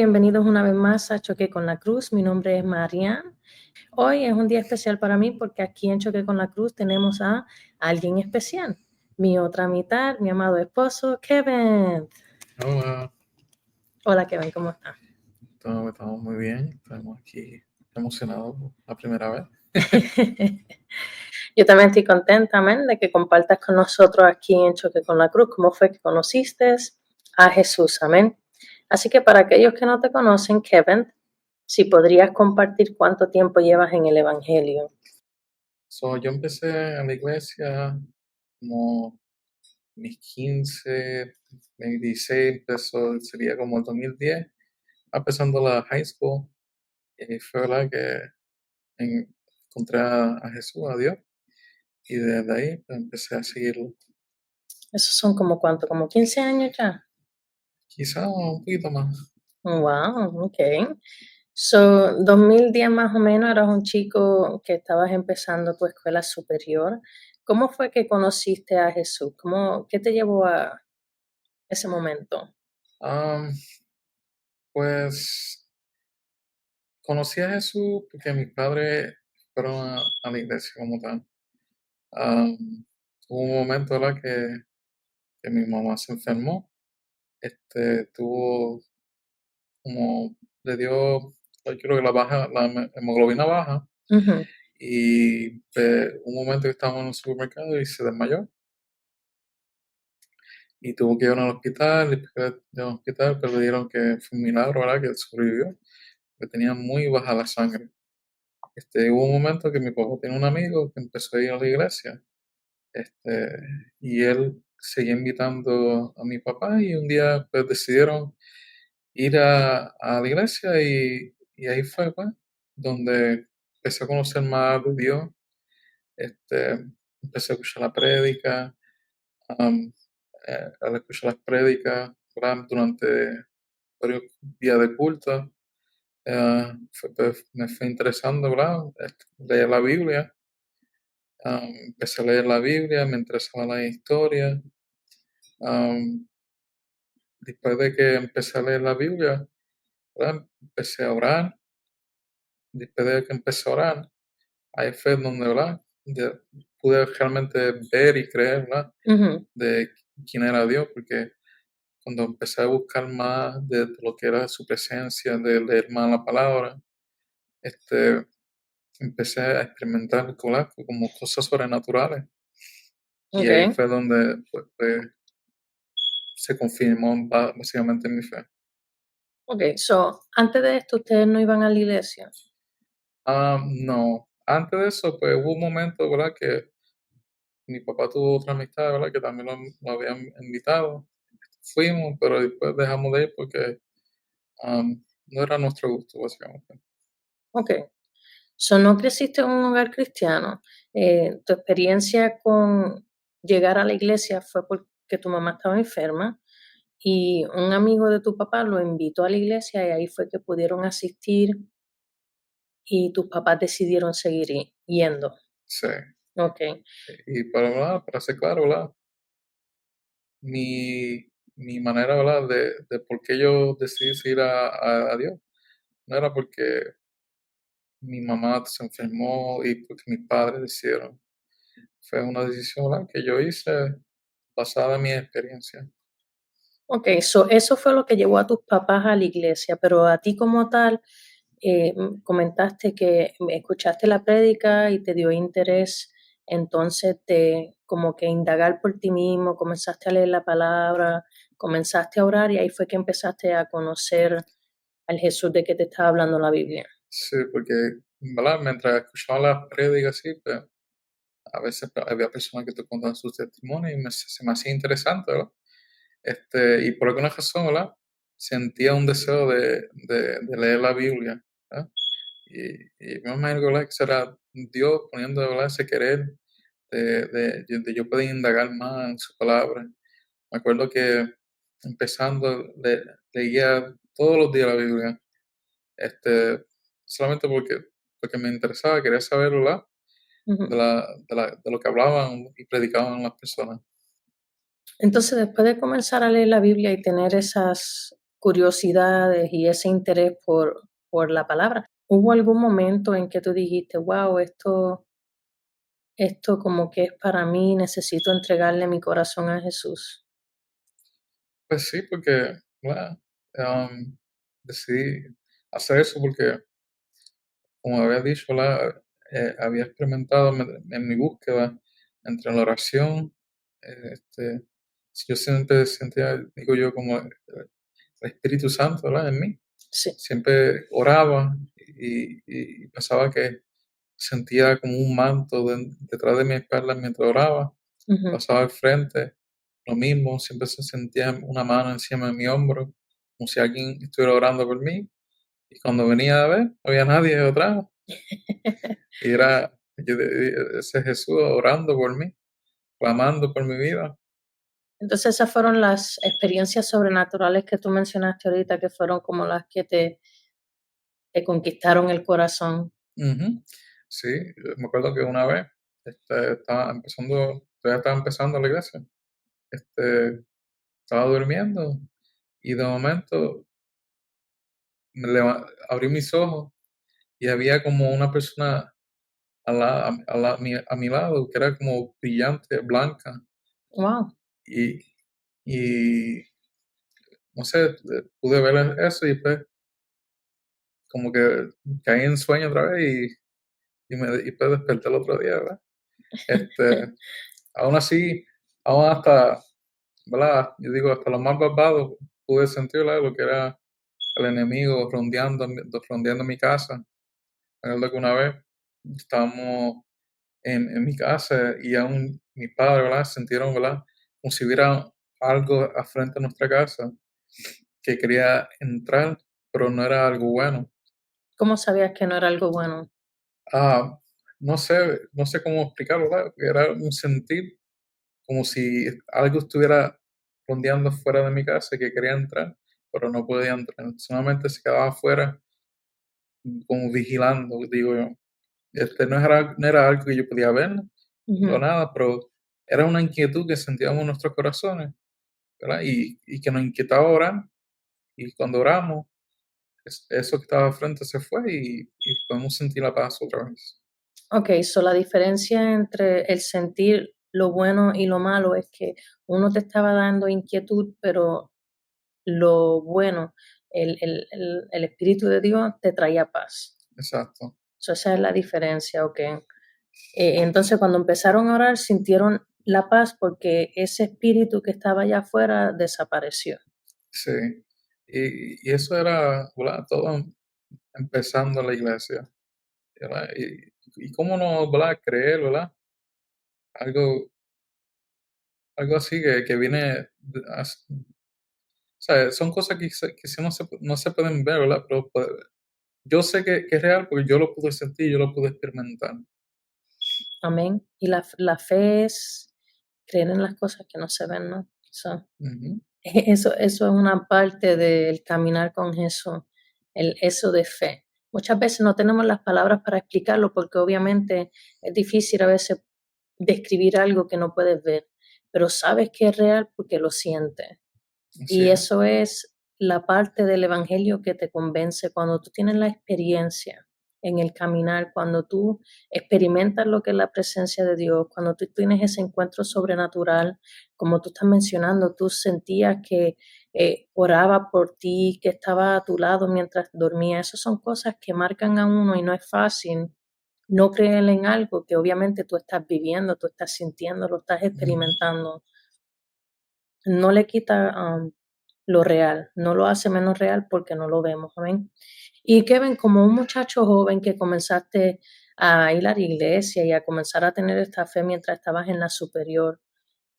bienvenidos una vez más a Choque con la Cruz. Mi nombre es Marian. Hoy es un día especial para mí porque aquí en Choque con la Cruz tenemos a alguien especial. Mi otra mitad, mi amado esposo, Kevin. Hola, Hola, Kevin, ¿cómo estás? estamos muy bien, estamos aquí emocionados por la primera vez. Yo también estoy contenta, amén, de que compartas con nosotros aquí en Choque con la Cruz cómo fue que conociste a Jesús, amén. Así que para aquellos que no te conocen, Kevin, si podrías compartir cuánto tiempo llevas en el Evangelio. Yo empecé en la iglesia como mis 15, 16, sería como el 2010, empezando la high school, y fue verdad que encontré a Jesús, a Dios, y desde ahí pues, empecé a seguirlo. Esos son como cuánto, como 15 años ya. Quizá un poquito más. Wow, okay. So, 2010 más o menos, eras un chico que estabas empezando tu escuela superior. ¿Cómo fue que conociste a Jesús? ¿Qué te llevó a ese momento? Am, pues conocí a Jesús porque mis padres fueron a la iglesia como tal. Am, Hubo un momento, ¿verdad? Que mi mamá se enfermó, tuvo como, le dio, yo creo que la hemoglobina baja, Ujú, y un momento que estábamos en un supermercado y se desmayó, y tuvo que ir al hospital, y después del hospital, pero le dieron que fue un milagro, ¿verdad? Que él sobrevivió, que tenía muy baja la sangre. Hubo un momento que mi papá tiene un amigo que empezó a ir a la iglesia, este, y él seguía invitando a mi papá, y un día pues decidieron ir a la iglesia, y ahí fue pues donde empecé a conocer más de Dios, este, empecé a escuchar la prédica, am, al escuchar las prédicas, ¿verdad? Durante varios días de culto, pues, me fue interesando, ¿verdad? Leer la Biblia. Empecé a leer la Biblia, me interesaba la historia. Am, Después de que empecé a leer la Biblia, ¿verdad? Empecé a orar. Después de que empecé a orar, ahí fue donde, ¿verdad? Pude realmente ver y creer, ¿verdad? ujú. De quién era Dios, porque cuando empecé a buscar más de lo que era su presencia, de leer más la palabra, este, empecé a experimentar, ¿verdad? Como cosas sobrenaturales. Y ahí Okay, fue donde pues, se confirmó básicamente mi fe. okay. So, antes de esto, ¿ustedes no iban a la iglesia? No, antes de eso, pues hubo un momento, ¿verdad? Que mi papá tuvo otra amistad, ¿verdad? Que también lo habían invitado. Fuimos, pero después dejamos de ir porque no era nuestro gusto, básicamente. Okay. So, no creciste en un hogar cristiano. Tu experiencia con llegar a la iglesia fue porque tu mamá estaba enferma y un amigo de tu papá lo invitó a la iglesia y ahí fue que pudieron asistir y tus papás decidieron seguir yendo. Sí. Okay, Y para ser claro, ¿verdad? Mi manera, ¿verdad? De por qué yo decidí seguir a Dios, no era porque mi mamá se enfermó y porque mis padres decidieron. Fue una decisión, ¿verdad? Que yo hice basada en mi experiencia. okay. So, eso fue lo que llevó a tus papás a la iglesia, pero a ti como tal, comentaste que escuchaste la prédica y te dio interés, entonces te como que indagar por ti mismo, comenzaste a leer la palabra, comenzaste a orar y ahí fue que empezaste a conocer al Jesús de que te estaba hablando la Biblia. Sí, porque, ¿verdad? Mientras escuchaba las prédicas, sí, pues, a veces había personas que te contaban sus testimonios y se me hacía interesante, ¿verdad? Y por alguna razón, ¿verdad? Sentía un deseo de leer la Biblia, ¿verdad? Y me imagino, ¿verdad? Que será Dios poniendo, ¿verdad? Ese querer de yo poder indagar más en su palabra. Me acuerdo que empezando, leía todos los días la Biblia, este, solamente porque me interesaba, quería saber, ¿verdad? Ujú. De lo que hablaban y predicaban las personas. Entonces, después de comenzar a leer la Biblia y tener curiosidades y ese interés por la palabra. ¿Hubo algún momento en que tú dijiste, wow, esto como que es para mí, necesito entregarle mi corazón a Jesús? Pues sí, porque, bueno, am, decidí hacer eso porque, como había dicho, ¿verdad? Había experimentado en mi búsqueda entre la oración, este, yo siempre sentía, digo yo, como el Espíritu Santo, ¿verdad? En mí. Sí. Siempre oraba y pasaba que sentía como un manto detrás de mi espalda mientras oraba, Ujú. pasaba al frente, lo mismo, siempre se sentía una mano encima de mi hombro, como si alguien estuviera orando por mí, y cuando venía a ver, no había nadie detrás, y era ese Jesús orando por mí, clamando por mi vida. Entonces esas fueron las experiencias sobrenaturales que tú mencionaste ahorita, que fueron como las que te conquistaron el corazón. Ujú. Sí, me acuerdo que una vez todavía estaba empezando la iglesia, este, estaba durmiendo y de momento abrí mis ojos y había como una persona a mi lado que era como brillante, blanca Wow. y, y no sé, pude ver eso y pues como que caí en sueño otra vez y pues desperté el otro día, ¿verdad? Este, aún así, aún hasta, ¿verdad? Yo digo, hasta lo más malvado pude sentir, ¿verdad? Lo que era el enemigo rondeando mi casa. Recuerdo que una vez estábamos en mi casa y aún mis padres, ¿verdad? Sintieron, ¿verdad? Como si hubiera algo al frente de nuestra casa que quería entrar, pero no era algo bueno. ¿Cómo sabías que no era algo bueno? Ah, no sé cómo explicarlo, ¿verdad? Porque era un sentir como si algo estuviera rondeando fuera de mi casa que quería entrar, pero no podía entrar. Solamente se quedaba afuera, como vigilando, digo yo. No era algo que yo podía ver, o Ujú. nada, pero era una inquietud que sentíamos en nuestros corazones, ¿verdad? Y que nos inquietaba orar, y cuando oramos, eso que estaba al frente se fue y podemos sentir la paz otra vez. Okey, so la diferencia entre el sentir lo bueno y lo malo es que uno te estaba dando inquietud, pero lo bueno, el Espíritu de Dios te traía paz. Exacto. So esa es la diferencia, okey. Entonces, cuando empezaron a orar, sintieron la paz porque ese espíritu que estaba allá afuera desapareció. Sí. Y eso era, ¿verdad? Todo empezando la iglesia, ¿verdad? Y cómo no, ¿verdad? Creer, ¿verdad? Algo, algo así que viene, o sea, son cosas que sí no se pueden ver, ¿verdad? Pero pues, yo sé que es real porque yo lo pude sentir, yo lo pude experimentar. Amén. Y la fe es creer en las cosas que no se ven, ¿no? So, Ujú. eso es una parte del caminar con Jesús, eso de fe. Muchas veces no tenemos las palabras para explicarlo porque obviamente es difícil a veces describir algo que no puedes ver, pero sabes que es real porque lo sientes. Así Y es. eso es la parte del evangelio que te convence cuando tú tienes la experiencia en el caminar, cuando tú experimentas lo que es la presencia de Dios, cuando tú tienes ese encuentro sobrenatural, como tú estás mencionando, tú sentías que oraba por ti, que estaba a tu lado mientras dormía. Esas son cosas que marcan a uno y no es fácil no creer en algo que obviamente tú estás viviendo, tú estás sintiendo, lo estás Ujú. experimentando. No le quita lo real, no lo hace menos real porque no lo vemos, amén. Y Kevin, como un muchacho joven que comenzaste a ir a la iglesia y a comenzar a tener esta fe mientras estabas en la superior,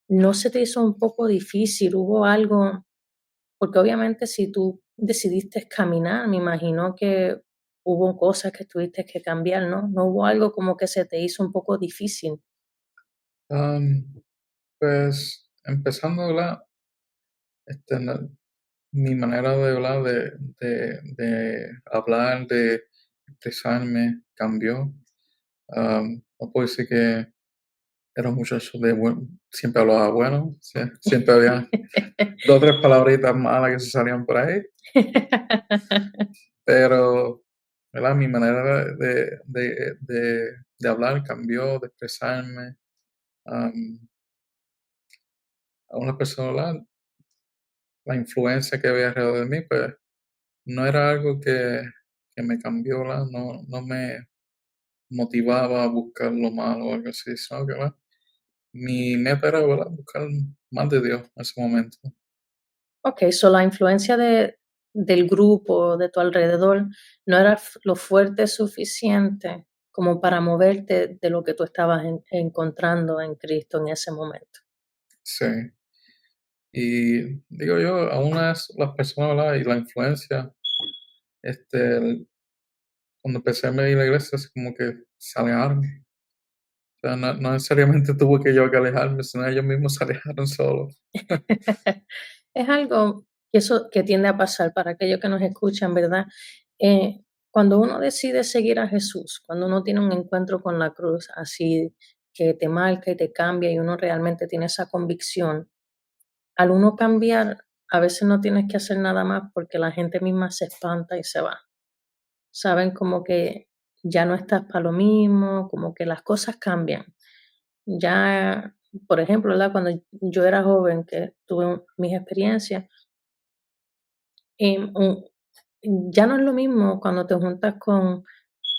¿no se te hizo un poco difícil? ¿Hubo algo? Porque obviamente si tú decidiste caminar, me imagino que hubo cosas que tuviste que cambiar, ¿no? ¿No hubo algo como que se te hizo un poco difícil? Am, pues empezando, ¿verdad? La- Mi manera de hablar, de hablar, de expresarme cambió. No puedo decir que era un muchacho siempre hablaba bueno, siempre había dos o tres palabritas malas que se salían por ahí, pero, ¿verdad? Mi manera de hablar cambió, de expresarme. A una persona, ¿verdad? La influencia que había alrededor de mí, pues no era algo que me cambió, ¿verdad? No me motivaba a buscar lo malo o algo así, sino que, ¿verdad? Mi meta era, ¿verdad? Buscar más de Dios en ese momento. Okey, so la influencia del grupo, de tu alrededor, no era lo fuerte suficiente como para moverte de lo que tú estabas encontrando en Cristo en ese momento. Sí. Y digo yo, aún las personas, ¿verdad? Y la influencia, este, cuando empecé a ir a la iglesia, así como que se alejaron. O sea, no necesariamente tuve que yo que alejarme, sino ellos mismos se alejaron solos. Es algo que tiende a pasar para aquellos que nos escuchan, ¿verdad? Cuando uno decide seguir a Jesús, cuando uno tiene un encuentro con la cruz así que te marca y te cambia y uno realmente tiene esa convicción, al uno cambiar, a veces no tienes que hacer nada más porque la gente misma se espanta y se va. Saben como que ya no estás para lo mismo, como que las cosas cambian. Ya, por ejemplo, ¿verdad? Cuando yo era joven, que tuve mis experiencias, em, un- ya no es lo mismo cuando te juntas con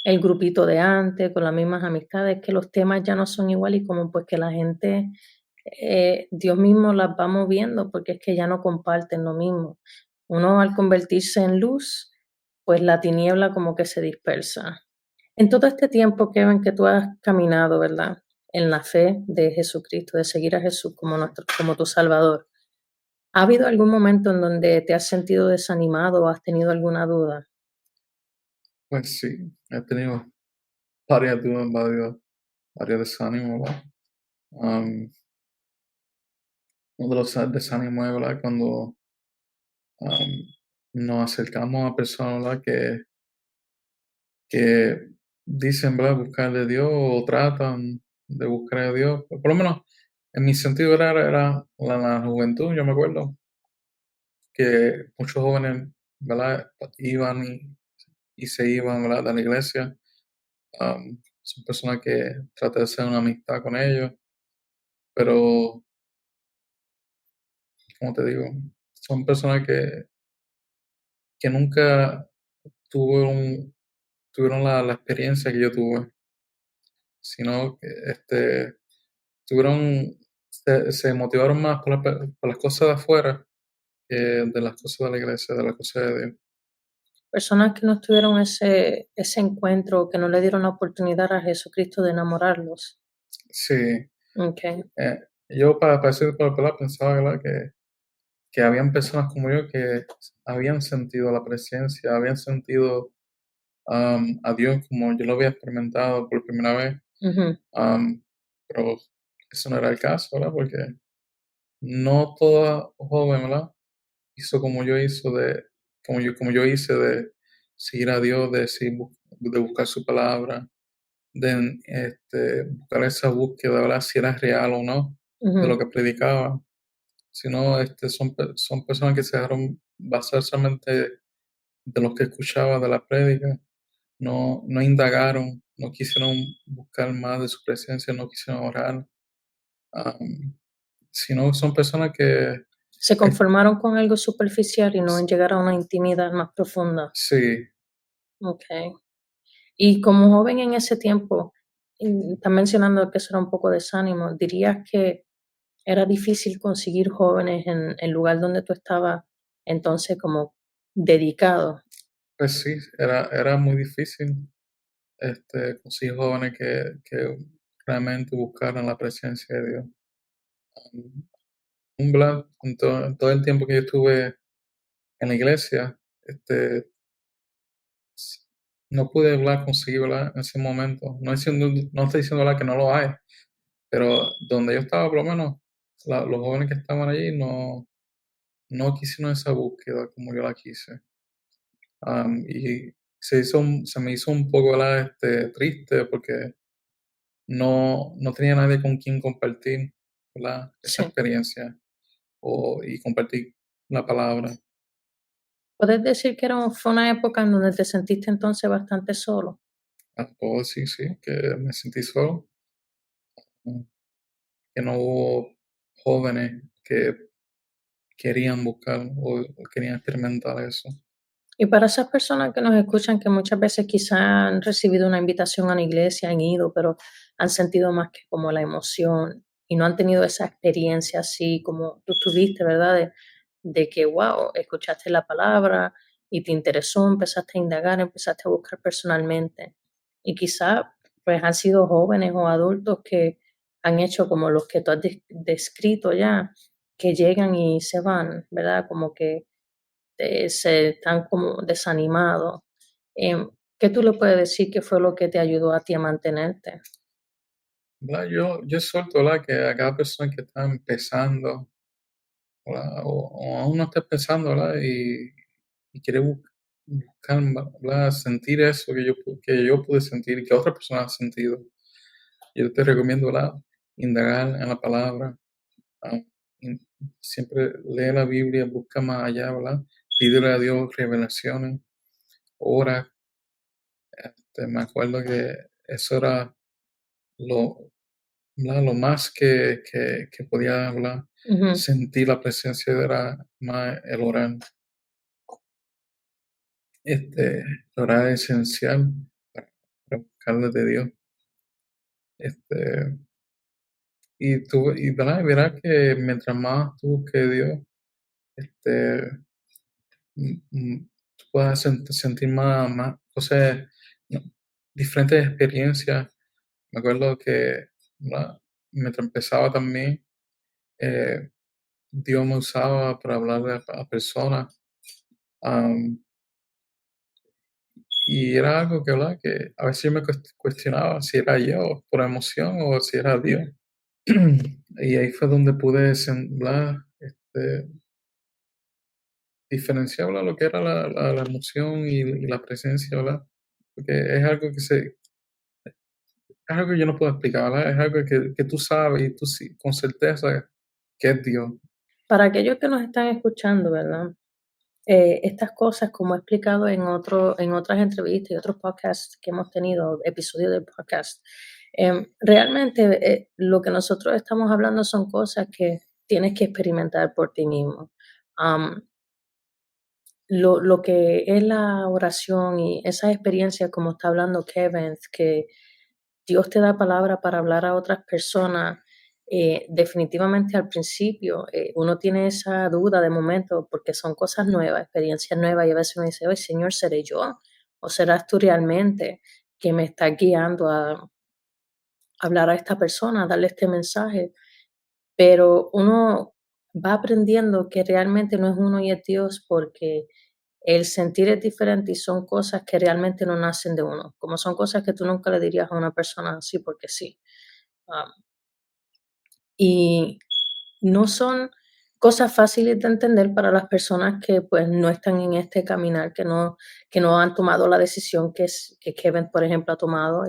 el grupito de antes, con las mismas amistades, que los temas ya no son igual y como pues que la gente, Dios mismo las va moviendo porque es que ya no comparten lo mismo. Uno al convertirse en luz, pues la tiniebla como que se dispersa. En todo este tiempo, Kevin, que tú has caminado, ¿verdad? En la fe de Jesucristo, de seguir a Jesús como tu Salvador. ¿Ha habido algún momento en donde te has sentido desanimado o has tenido alguna duda? Pues sí, he tenido varias dudas, varios desánimos, ¿verdad? Am, Uno de los desánimos es, ¿verdad? Cuando am, nos acercamos a personas, ¿verdad? Que dicen, ¿verdad? Buscar de Dios o tratan de buscar a Dios. Por lo menos en mi sentido era la juventud, yo me acuerdo que muchos jóvenes, ¿verdad? Iban y se iban, ¿verdad? De la iglesia. Son personas que traté de hacer una amistad con ellos, pero, como te digo, son personas que nunca tuvieron, tuvieron la experiencia que yo tuve, sino que tuvieron, se motivaron más por las cosas de afuera que de las cosas de la iglesia, de las cosas de Dios. Personas que no tuvieron ese encuentro, que no le dieron la oportunidad a Jesucristo de enamorarlos. Sí, Okey. eh, yo para decir por la pensaba, ¿verdad? Que habían personas como yo que habían sentido la presencia, habían sentido a Dios como yo lo había experimentado por primera vez, Ujú, am, pero eso no era el caso, ¿verdad? Porque no toda joven, ¿verdad? Hizo como yo hice de seguir a Dios, de buscar su palabra, de buscar esa búsqueda, ¿verdad? Si era real o no, de ujú. lo que predicaba, sino son personas que se dejaron basar solamente de lo que escuchaba de la prédica. No indagaron, no quisieron buscar más de su presencia, no quisieron orar, am, sino son personas que, Se eh, conformaron con algo superficial y no s- en llegar a una intimidad más profunda. sí, Okey. Y como joven en ese tiempo, estás mencionando que eso era un poco desánimo, ¿dirías que era difícil conseguir jóvenes en el lugar donde tú estabas entonces como dedicado? pues sí, era muy difícil conseguir jóvenes que realmente buscaran la presencia de Dios. Am, un plan, en todo el tiempo que yo estuve en la iglesia, s- no pude hablar, conseguir hablar en ese momento. No estoy diciendo ¿verdad? Que no lo hay, pero donde yo estaba, por lo menos, los jóvenes que estaban allí no quisieron esa búsqueda como yo la quise. Y se me hizo un poco, ¿verdad? Triste porque no tenía nadie con quien compartir, ¿verdad? Esa Sí. experiencia y compartir la palabra. ¿Puedes decir que fue una época en donde te sentiste entonces bastante solo? Puedo decir, sí, que me sentí solo, mm, que no hubo jóvenes que querían buscar o querían experimentar eso. Y para esas personas que nos escuchan, que muchas veces quizá han recibido una invitación a una iglesia, han ido, pero han sentido más que como la emoción y no han tenido esa experiencia así como tú tuviste, ¿verdad? De que, wow, escuchaste la palabra y te interesó, empezaste a indagar, empezaste a buscar personalmente. Y quizá pues han sido jóvenes o adultos que han hecho como los que tú has descrito ya, que llegan y se van, ¿verdad? Como que se están como desanimados. Em, ¿Qué tú le puedes decir que fue lo que te ayudó a ti a mantenerte? ¿Verdad? Yo suelto, ¿verdad? Que a cada persona que está empezando, ¿verdad? O aún no está empezando, ¿verdad? Y quiere buscar, ¿verdad? Sentir eso que yo pude sentir y que otras personas han sentido. Yo te recomiendo, ¿verdad? Indagar en la palabra. ah, in- Siempre lee la Biblia, busca más allá, ¿verdad? Pídele a Dios revelaciones, ora. Me acuerdo que eso era lo, ¿verdad? Lo más que podía hablar, Ujú. sentir la presencia de era más el orar. El orar es esencial para buscarle de Dios. Este, y ¿verdad? Y verás que mientras más tú busques de Dios, este, tú puedas sentir más cosas, no, diferentes experiencias. Me acuerdo que, ¿verdad? Mientras empezaba también, eh, Dios me usaba para hablarle a personas. am, y era algo que, ¿verdad? Que a veces yo me cuestionaba si era yo por emoción o si era Dios. Y ahí fue donde pude ¿verdad? Diferenciar, ¿verdad? Lo que era la emoción y la presencia, ¿verdad? Porque es algo que yo no puedo explicar, ¿verdad? Es algo que tú sabes y tú sí, con certeza que es Dios. Para aquellos que nos están escuchando, ¿verdad? Estas cosas, como he explicado en otras entrevistas y otros podcasts que hemos tenido, episodios de podcast, realmente lo que nosotros estamos hablando son cosas que tienes que experimentar por ti mismo. Am, lo que es la oración y esas experiencias, como está hablando Kevin, que Dios te da palabra para hablar a otras personas. Definitivamente al principio uno tiene esa duda de momento porque son cosas nuevas, experiencias nuevas y a veces uno dice, oye Señor, ¿seré yo? ¿O serás tú realmente que me estás guiando a hablar a esta persona, a darle este mensaje? Pero uno va aprendiendo que realmente no es uno y es Dios porque el sentir es diferente y son cosas que realmente no nacen de uno, como son cosas que tú nunca le dirías a una persona así porque sí. Am, y no son cosas fáciles de entender para las personas que, pues, no están en este caminar, que no han tomado la decisión que Kevin, por ejemplo, ha tomado,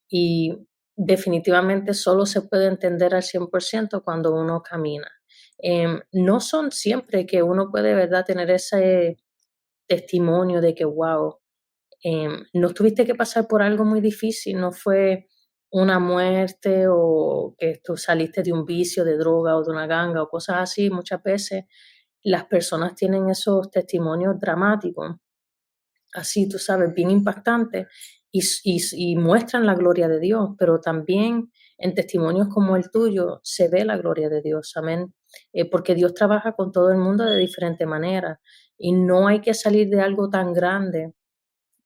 y definitivamente solo se puede entender al 100% cuando uno camina. No son siempre que uno puede, ¿verdad?, tener ese testimonio de que, wow, no tuviste que pasar por algo muy difícil, no fue una muerte o que tú saliste de un vicio de droga o de una ganga o cosas así. Muchas veces las personas tienen esos testimonios dramáticos, así, tú sabes, bien impactantes y muestran la gloria de Dios, pero también en testimonios como el tuyo se ve la gloria de Dios, amén. Porque Dios trabaja con todo el mundo de diferente manera y no hay que salir de algo tan grande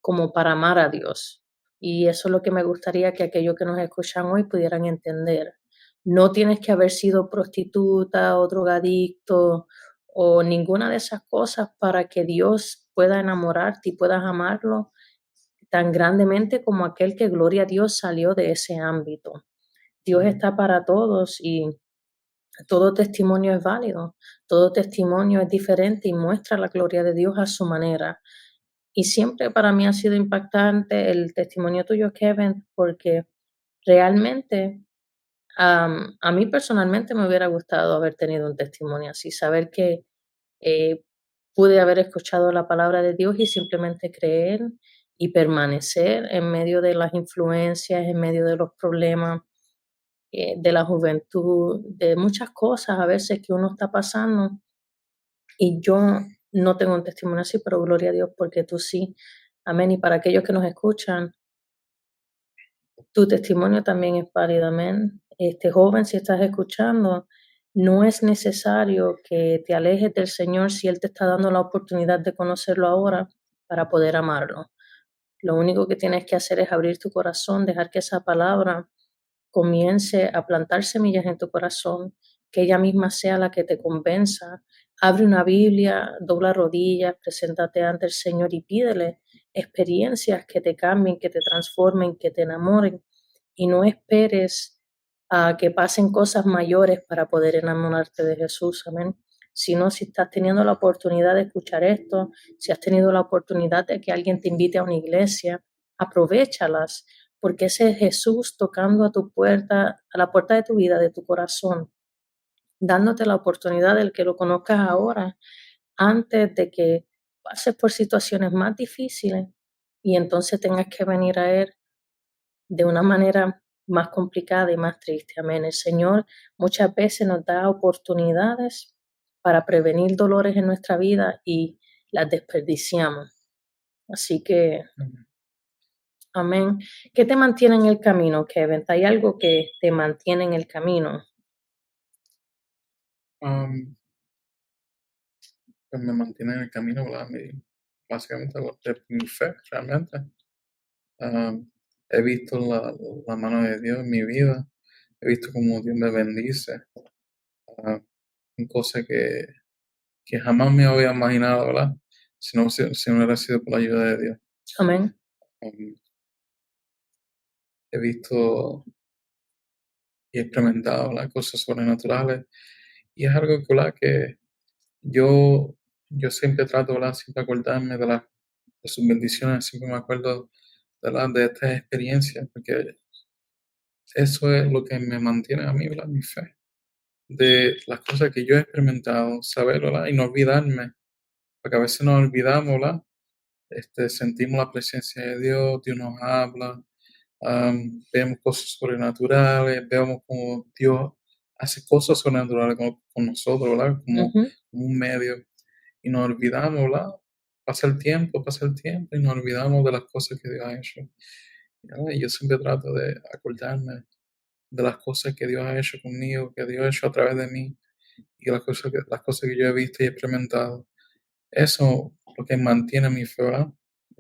como para amar a Dios. Y eso es lo que me gustaría que aquellos que nos escuchan hoy pudieran entender. No tienes que haber sido prostituta o drogadicto o ninguna de esas cosas para que Dios pueda enamorarte y puedas amarlo tan grandemente como aquel que, gloria a Dios, salió de ese ámbito. Dios Ujú. está para todos y todo testimonio es válido, todo testimonio es diferente y muestra la gloria de Dios a su manera. Y siempre para mí ha sido impactante el testimonio tuyo, Kevin, porque Realmente, a mí personalmente me hubiera gustado haber tenido un testimonio así, saber que eh, pude haber escuchado la palabra de Dios y simplemente creer y permanecer en medio de las influencias, en medio de los problemas, de la juventud, de muchas cosas a veces que uno está pasando. Y yo no tengo un testimonio así, pero gloria a Dios porque tú sí. Amén. Y para aquellos que nos escuchan, tu testimonio también es válido, amén. Joven, si estás escuchando, no es necesario que te alejes del Señor si Él te está dando la oportunidad de conocerlo ahora para poder amarlo. Lo único que tienes que hacer es abrir tu corazón, dejar que esa palabra comience a plantar semillas en tu corazón, que ella misma sea la que te convenza. Abre una Biblia, dobla rodillas, preséntate ante el Señor y pídele experiencias que te cambien, que te transformen, que te enamoren. Y no esperes a que pasen cosas mayores para poder enamorarte de Jesús, amén. Sino si estás teniendo la oportunidad de escuchar esto, si has tenido la oportunidad de que alguien te invite a una iglesia, aprovéchalas, porque ese es Jesús tocando a tu puerta, a la puerta de tu vida, de tu corazón, dándote la oportunidad del que lo conozcas ahora, antes de que pases por situaciones más difíciles y entonces tengas que venir a Él de una manera más complicada y más triste. Amén. El Señor muchas veces nos da oportunidades para prevenir dolores en nuestra vida y las desperdiciamos. Así que, amén. ¿Qué te mantiene en el camino, Kevin? ¿Hay algo que te mantiene en el camino? Am, pues me mantiene en el camino, ¿verdad? Básicamente de mi fe, realmente. Am, He visto la mano de Dios en mi vida, he visto cómo Dios me bendice, ah, en cosas que jamás me había imaginado, ¿verdad? Si no hubiera sido por la ayuda de Dios. Amén. Am, He visto y he experimentado, ¿verdad? Cosas sobrenaturales y es algo que, ¿verdad? Que yo, yo siempre trato, ¿verdad? Siempre acordarme de sus bendiciones, siempre me acuerdo, ¿verdad? De estas experiencias, porque eso es lo que me mantiene a mí, ¿verdad? Mi fe, de las cosas que yo he experimentado, saber, ¿verdad? Y no olvidarme, porque a veces nos olvidamos, ¿verdad? Sentimos la presencia de Dios, Dios nos habla, vemos cosas sobrenaturales, vemos como Dios hace cosas sobrenaturales con nosotros, ¿verdad? Ujú. Como un medio, y nos olvidamos, ¿verdad? Pasa el tiempo y nos olvidamos de las cosas que Dios ha hecho. ¿Verdad? Y yo siempre trato de acordarme de las cosas que Dios ha hecho conmigo, que Dios ha hecho a través de mí, y las cosas que yo he visto y experimentado. Eso lo que mantiene mi fe, ¿verdad?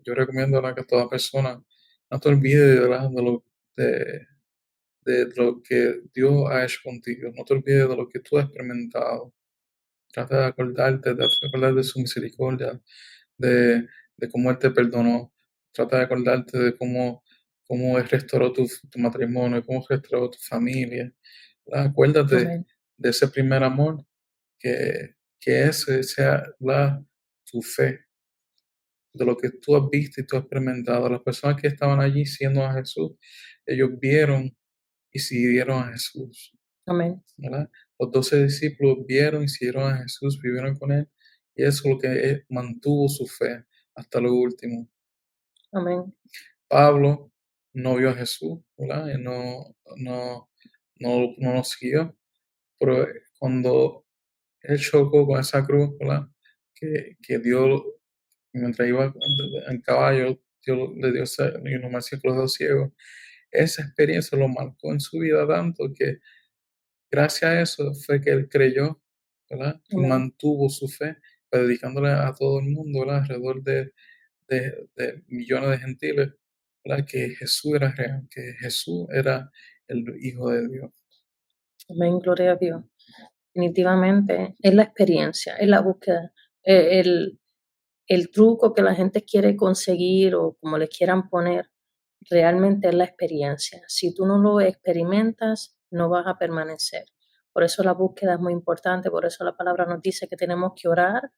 Yo recomiendo, ¿verdad? Que toda persona no te olvides, ¿verdad? De, de lo que Dios ha hecho contigo, no te olvides de lo que tú has experimentado. Trata de acordarte de su misericordia, de, de cómo Él te perdonó. Trata de acordarte de cómo Él restauró tu matrimonio, cómo restauró tu familia. ¿Verdad? Acuérdate Amén. de ese primer amor, que ese sea, ¿verdad? Tu fe, de lo que tú has visto y tú has experimentado. Las personas que estaban allí siendo a Jesús, ellos vieron y siguieron a Jesús, Amén. ¿verdad? Los 12 discípulos vieron y siguieron a Jesús, vivieron con Él, y eso es lo que mantuvo su fe hasta lo último. Amén. Pablo no vio a Jesús, ¿verdad? Y no lo siguió, pero cuando él chocó con esa cruz, ¿verdad? Que Dios, mientras iba en caballo, Dios le dio iluminación con los dos ciegos. Esa experiencia lo marcó en su vida tanto que gracias a eso fue que él creyó, ¿verdad? Y Amén. mantuvo su fe, predicándole a todo el mundo, ¿verdad? Alrededor de millones de gentiles, ¿verdad? Que Jesús era real, que Jesús era el Hijo de Dios. Amén. Gloria a Dios. Definitivamente es la experiencia, es la búsqueda. El truco que la gente quiere conseguir o como le quieran poner, realmente es la experiencia. Si tú no lo experimentas, no vas a permanecer. Por eso la búsqueda es muy importante, por eso la palabra nos dice que tenemos que orar,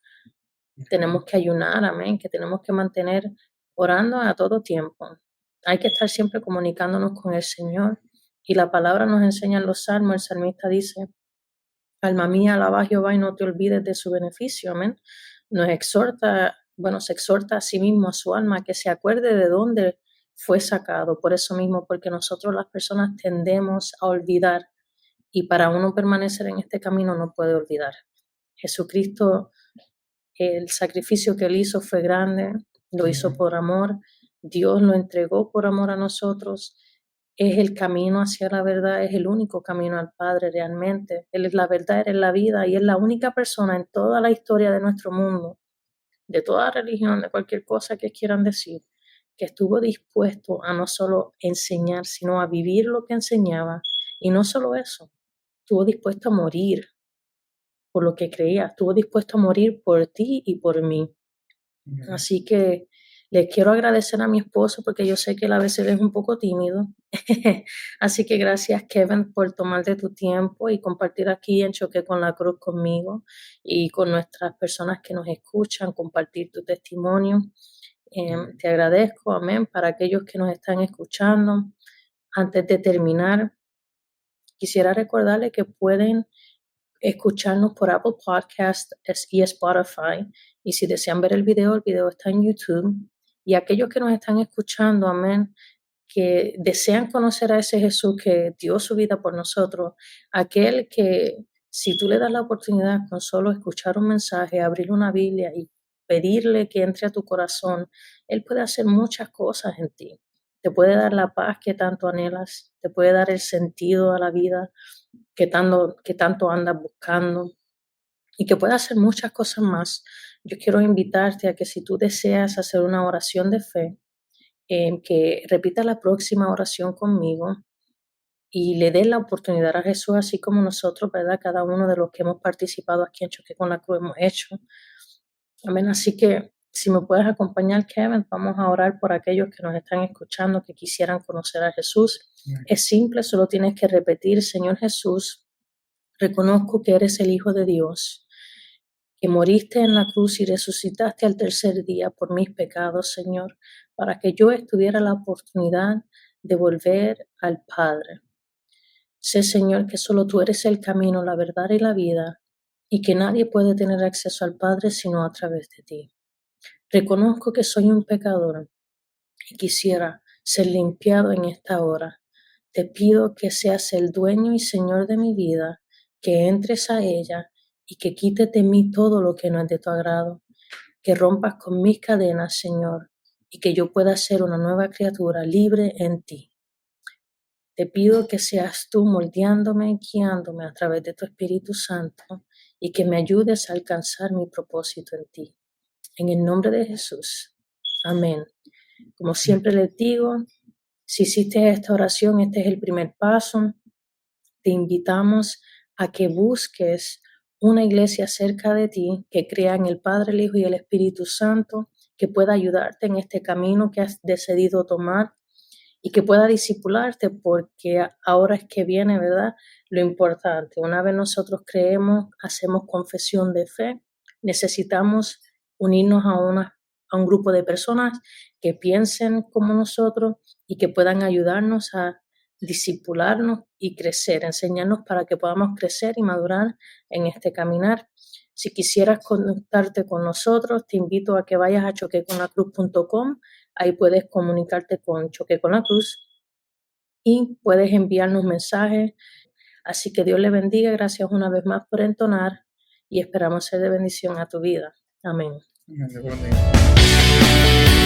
tenemos que ayunar, amén, que tenemos que mantener orando a todo tiempo. Hay que estar siempre comunicándonos con el Señor Y la palabra nos enseña en los salmos, el salmista dice, alma mía, alaba a Jehová y no te olvides de su beneficio, amén. Nos exhorta, se exhorta a sí mismo, a su alma, que se acuerde de dónde fue sacado. Por eso mismo, porque nosotros las personas tendemos a olvidar y para uno permanecer en este camino no puede olvidar. Jesucristo, el sacrificio que él hizo fue grande, lo hizo por amor, Dios lo entregó por amor a nosotros, es el camino hacia la verdad, es el único camino al Padre realmente, Él es la verdad, Él es la vida y es la única persona en toda la historia de nuestro mundo, de toda religión, de cualquier cosa que quieran decir, que estuvo dispuesto a no solo enseñar, sino a vivir lo que enseñaba. Y no solo eso, estuvo dispuesto a morir por lo que creía, estuvo dispuesto a morir por ti y por mí. Así que les quiero agradecer a mi esposo porque yo sé que él a veces es un poco tímido. Así que gracias, Kevin, por tomarte tu tiempo y compartir aquí en Choque con la Cruz conmigo y con nuestras personas que nos escuchan, compartir tu testimonio. Te agradezco, amén, para aquellos que nos están escuchando. Antes de terminar, quisiera recordarles que pueden escucharnos por Apple Podcast y Spotify. Y si desean ver el video está en YouTube. Y aquellos que nos están escuchando, amén, que desean conocer a ese Jesús que dio su vida por nosotros, aquel que si tú le das la oportunidad con solo escuchar un mensaje, abrir una Biblia y pedirle que entre a tu corazón, Él puede hacer muchas cosas en ti. Te puede dar la paz que tanto anhelas, te puede dar el sentido a la vida que tanto andas buscando y que puede hacer muchas cosas más. Yo quiero invitarte a que si tú deseas hacer una oración de fe, que repita la próxima oración conmigo y le dé la oportunidad a Jesús, así como nosotros, ¿verdad? Cada uno de los que hemos participado aquí en Choque con la Cruz hemos hecho. Amén. Así que si me puedes acompañar, Kevin, vamos a orar por aquellos que nos están escuchando, que quisieran conocer a Jesús. Es simple, solo tienes que repetir, Señor Jesús, reconozco que eres el Hijo de Dios, que moriste en la cruz y resucitaste al tercer día por mis pecados, Señor, para que yo tuviera la oportunidad de volver al Padre. Sé, Señor, que solo tú eres el camino, la verdad y la vida, y que nadie puede tener acceso al Padre sino a través de ti. Reconozco que soy un pecador y quisiera ser limpiado en esta hora. Te pido que seas el dueño y Señor de mi vida, que entres a ella y que quites de mí todo lo que no es de tu agrado, que rompas con mis cadenas, Señor, y que yo pueda ser una nueva criatura libre en ti. Te pido que seas tú moldeándome y guiándome a través de tu Espíritu Santo y que me ayudes a alcanzar mi propósito en ti. En el nombre de Jesús. Amén. Como siempre les digo, si hiciste esta oración, este es el primer paso. Te invitamos a que busques una iglesia cerca de ti que crea en el Padre, el Hijo y el Espíritu Santo, que pueda ayudarte en este camino que has decidido tomar y que pueda discipularte, porque ahora es que viene, ¿verdad? Lo importante. Una vez nosotros creemos, hacemos confesión de fe, necesitamos unirnos a un grupo de personas que piensen como nosotros y que puedan ayudarnos a discipularnos y crecer, enseñarnos para que podamos crecer y madurar en este caminar. Si quisieras conectarte con nosotros, te invito a que vayas a choqueconlacruz.com. Ahí puedes comunicarte con Choque con la Cruz y puedes enviarnos mensajes. Así que Dios le bendiga. Gracias una vez más por entonar y esperamos ser de bendición a tu vida. Amén. Amén, Dios bendiga.